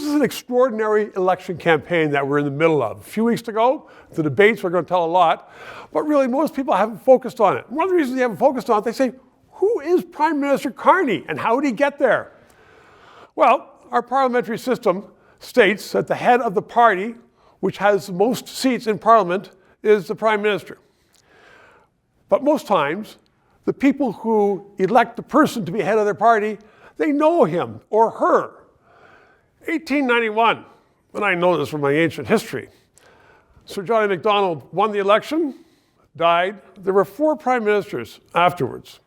This is an extraordinary election campaign that we're in the middle of. A few weeks to go, the debates are going to tell a lot, but really most people haven't focused on it. One of the reasons they haven't focused on it, they say, who is Prime Minister Carney and how did he get there? Well, our parliamentary system states that the head of the party, which has the most seats in Parliament, is the Prime Minister. But most times, the people who elect the person to be head of their party, they know him or her. 1891, and I know this from my ancient history, Sir John A. Macdonald won the election, died. There were 4 prime ministers afterwards.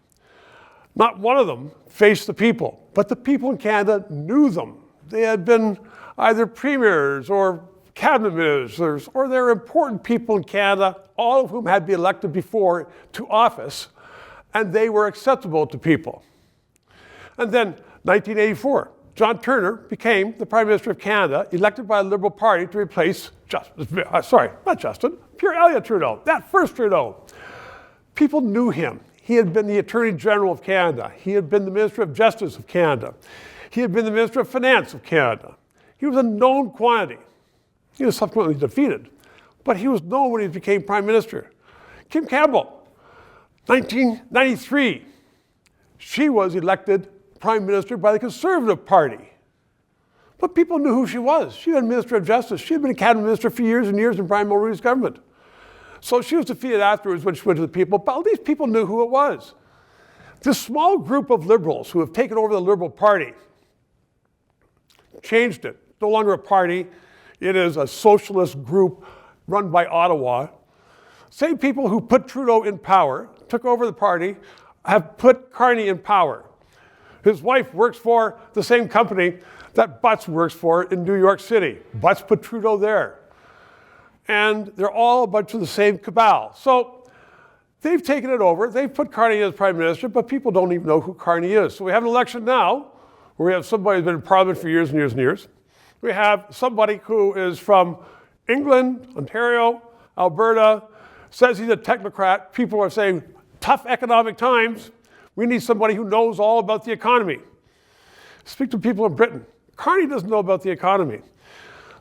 Not one of them faced the people, but the people in Canada knew them. They had been either premiers or cabinet ministers, or they're important people in Canada, all of whom had been elected before to office, and they were acceptable to people. And then 1984, John Turner became the Prime Minister of Canada, elected by the Liberal Party to replace Pierre Elliott Trudeau, that first Trudeau. People knew him. He had been the Attorney General of Canada. He had been the Minister of Justice of Canada. He had been the Minister of Finance of Canada. He was a known quantity. He was subsequently defeated, but he was known when he became Prime Minister. Kim Campbell, 1993, she was elected Prime Minister by the Conservative Party. But people knew who she was. She was Minister of Justice. She had been a cabinet minister for years and years in Brian Mulroney's government. So she was defeated afterwards when she went to the people, but at least people knew who it was. This small group of liberals who have taken over the Liberal Party changed it. No longer a party. It is a socialist group run by Ottawa. Same people who put Trudeau in power, took over the party, have put Carney in power. His wife works for the same company that Butts works for in New York City. Butts put Trudeau there. And they're all a bunch of the same cabal. So they've taken it over. They've put Carney as Prime Minister, but people don't even know who Carney is. So we have an election now where we have somebody who's been in Parliament for years and years and years. We have somebody who is from England, Ontario, Alberta, says he's a technocrat. People are saying, tough economic times. We need somebody who knows all about the economy. Speak to people in Britain. Carney doesn't know about the economy.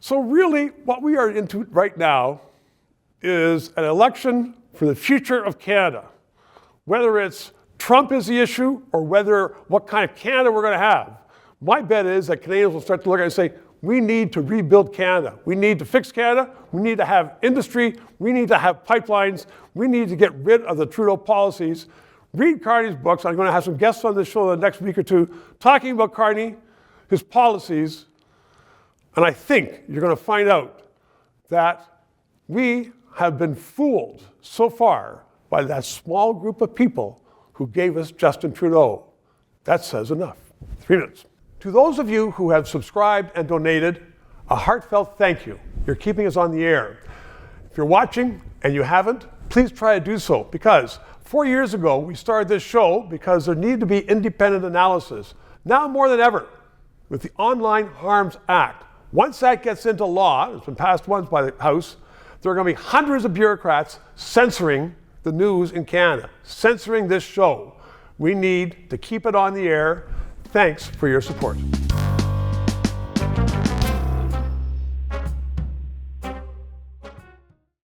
So really, what we are into right now is an election for the future of Canada. Whether it's Trump is the issue or what kind of Canada we're going to have. My bet is that Canadians will start to look at it and say, we need to rebuild Canada. We need to fix Canada. We need to have industry. We need to have pipelines. We need to get rid of the Trudeau policies. Read Carney's books. I'm going to have some guests on this show in the next week or two talking about Carney, his policies, and I think you're going to find out that we have been fooled so far by that small group of people who gave us Justin Trudeau. That says enough. 3 minutes. To those of you who have subscribed and donated, a heartfelt thank you. You're keeping us on the air. If you're watching and you haven't, please try to do so, because 4 years ago we started this show because there needed to be independent analysis. Now more than ever, with the Online Harms Act, once that gets into law, it's been passed once by the House, there are going to be hundreds of bureaucrats censoring the news in Canada, censoring this show. We need to keep it on the air. Thanks for your support.